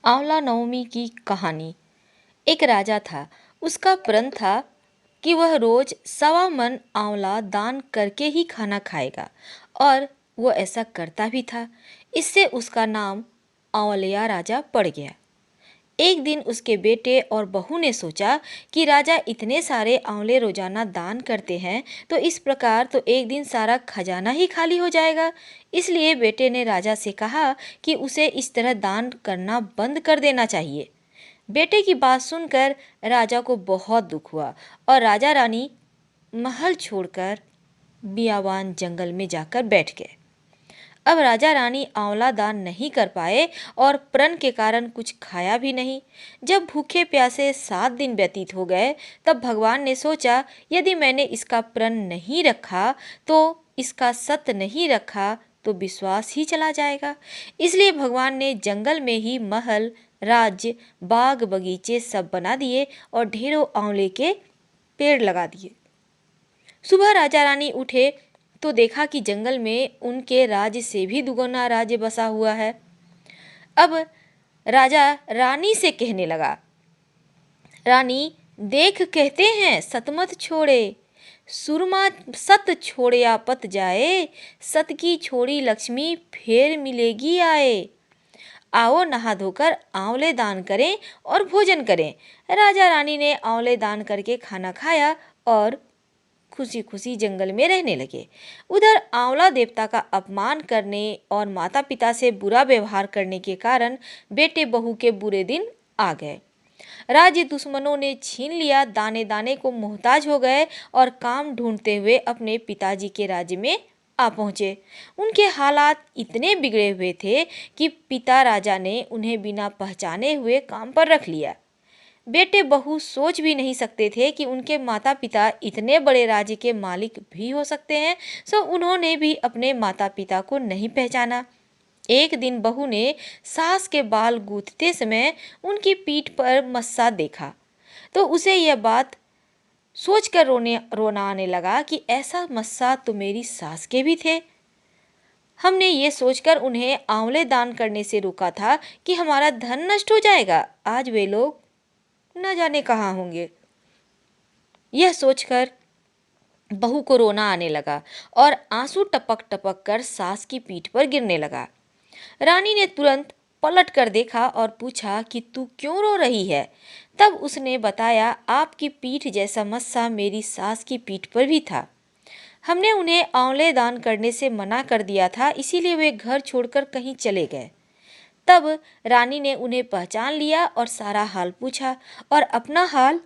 आंवला नवमी की कहानी। एक राजा था। उसका प्रण था कि वह रोज 1.25 मन आंवला दान करके ही खाना खाएगा, और वो ऐसा करता भी था। इससे उसका नाम आंवलिया राजा पड़ गया। एक दिन उसके बेटे और बहू ने सोचा कि राजा इतने सारे आंवले रोजाना दान करते हैं, तो इस प्रकार तो एक दिन सारा खजाना ही खाली हो जाएगा। इसलिए बेटे ने राजा से कहा कि उसे इस तरह दान करना बंद कर देना चाहिए। बेटे की बात सुनकर राजा को बहुत दुख हुआ, और राजा रानी महल छोड़कर बियावान जंगल में जाकर बैठ गए। अब राजा रानी आंवला दान नहीं कर पाए और प्रण के कारण कुछ खाया भी नहीं। जब भूखे प्यासे 7 दिन व्यतीत हो गए, तब भगवान ने सोचा, यदि मैंने इसका प्रण नहीं रखा, तो इसका सत्य नहीं रखा, तो विश्वास ही चला जाएगा। इसलिए भगवान ने जंगल में ही महल, राज्य, बाग बगीचे सब बना दिए और ढेरों आंवले के पेड़ लगा दिए। सुबह राजा रानी उठे तो देखा कि जंगल में उनके राज्य से भी दुगना राज्य बसा हुआ है। अब राजा रानी से कहने लगा, रानी, देख कहते हैं सतमत छोड़े, सुरमा सत छोड़या पत जाए, सत की छोड़ी लक्ष्मी फिर मिलेगी आए। आओ नहा धोकर आंवले दान करें और भोजन करें। राजा रानी ने आंवले दान करके खाना खाया और खुशी खुशी जंगल में रहने लगे। उधर आंवला देवता का अपमान करने और माता पिता से बुरा व्यवहार करने के कारण बेटे बहू के बुरे दिन आ गए। राज्य दुश्मनों ने छीन लिया, दाने दाने को मोहताज हो गए और काम ढूंढते हुए अपने पिताजी के राज्य में आ पहुँचे। उनके हालात इतने बिगड़े हुए थे कि पिता राजा ने उन्हें बिना पहचाने हुए काम पर रख लिया। बेटे बहू सोच भी नहीं सकते थे कि उनके माता पिता इतने बड़े राज्य के मालिक भी हो सकते हैं। सो उन्होंने भी अपने माता पिता को नहीं पहचाना। एक दिन बहू ने सास के बाल गूंथते समय उनकी पीठ पर मस्सा देखा, तो उसे यह बात सोचकर रोना आने लगा कि ऐसा मस्सा तो मेरी सास के भी थे। हमने ये सोचकर उन्हें आंवले दान करने से रोका था कि हमारा धन नष्ट हो जाएगा। आज वे लोग न जाने कहाँ होंगे। यह सोचकर बहू को रोना आने लगा और आंसू टपक टपक कर सास की पीठ पर गिरने लगा। रानी ने तुरंत पलट कर देखा और पूछा कि तू क्यों रो रही है। तब उसने बताया, आपकी पीठ जैसा मस्सा मेरी सास की पीठ पर भी था। हमने उन्हें आंवले दान करने से मना कर दिया था, इसीलिए वे घर छोड़कर कहीं चले गए। तब रानी ने उन्हें पहचान लिया और सारा हाल पूछा और अपना हाल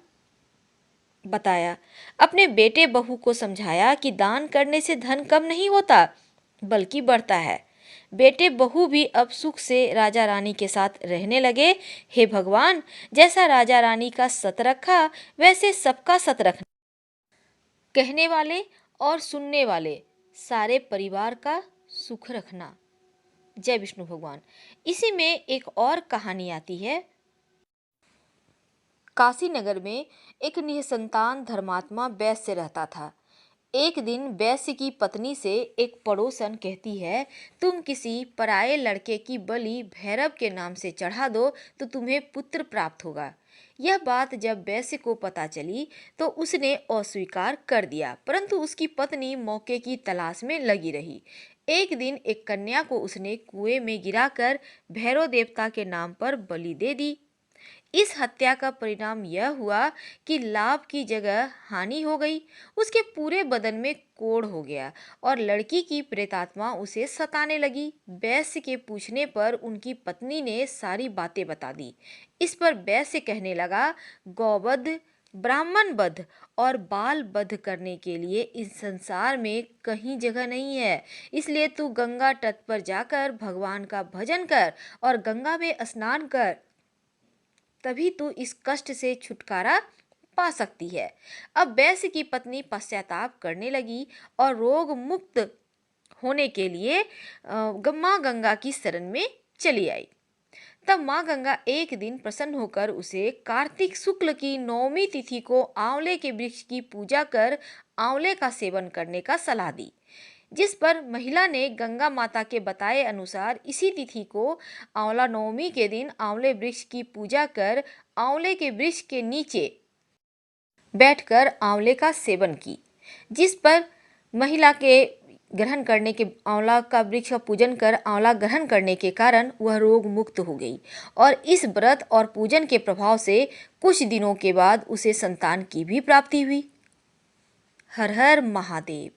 बताया। अपने बेटे बहू को समझाया कि दान करने से धन कम नहीं होता, बल्कि बढ़ता है। बेटे बहू भी अब सुख से राजा रानी के साथ रहने लगे। हे भगवान, जैसा राजा रानी का सत रखा, वैसे सबका सत रखना। कहने वाले और सुनने वाले सारे परिवार का सुख रखना। जय विष्णु भगवान। इसी में एक और कहानी आती है। काशी नगर में एक निसंतान धर्मात्मा वैश्य रहता था। एक दिन वैश्य की पत्नी से एक पड़ोसन कहती है, तुम किसी पराये लड़के की बलि भैरव के नाम से चढ़ा दो तो तुम्हें पुत्र प्राप्त होगा। यह बात जब वैश्य को पता चली तो उसने अस्वीकार कर दिया, परंतु उसकी पत्नी मौके की तलाश में लगी रही। एक दिन एक कन्या को उसने कुएं में गिराकर भैरव देवता के नाम पर बलि दे दी। इस हत्या का परिणाम यह हुआ कि लाभ की जगह हानि हो गई। उसके पूरे बदन में कोढ़ हो गया और लड़की की प्रेतात्मा उसे सताने लगी। वैश्य के पूछने पर उनकी पत्नी ने सारी बातें बता दी। इस पर वैश्य कहने लगा, गौवध, ब्राह्मण वध और बाल वध करने के लिए इस संसार में कहीं जगह नहीं है। इसलिए तू गंगा तट पर जाकर भगवान का भजन कर और गंगा में स्नान कर, तभी तू इस कष्ट से छुटकारा पा सकती है। अब वैश्य की पत्नी पश्चाताप करने लगी और रोग मुक्त होने के लिए माँ गंगा की शरण में चली आई। तब माँ गंगा एक दिन प्रसन्न होकर उसे कार्तिक शुक्ल की 9वीं तिथि को आंवले के वृक्ष की पूजा कर आंवले का सेवन करने का सलाह दी। जिस पर महिला ने गंगा माता के बताए अनुसार इसी तिथि को आंवला नवमी के दिन आंवले वृक्ष की पूजा कर आंवले के वृक्ष के नीचे बैठकर आंवले का सेवन की, जिस पर महिला के ग्रहण करने के आंवला का वृक्ष का पूजन कर आंवला ग्रहण करने के कारण वह रोग मुक्त हो गई और इस व्रत और पूजन के प्रभाव से कुछ दिनों के बाद उसे संतान की भी प्राप्ति हुई। हर हर महादेव।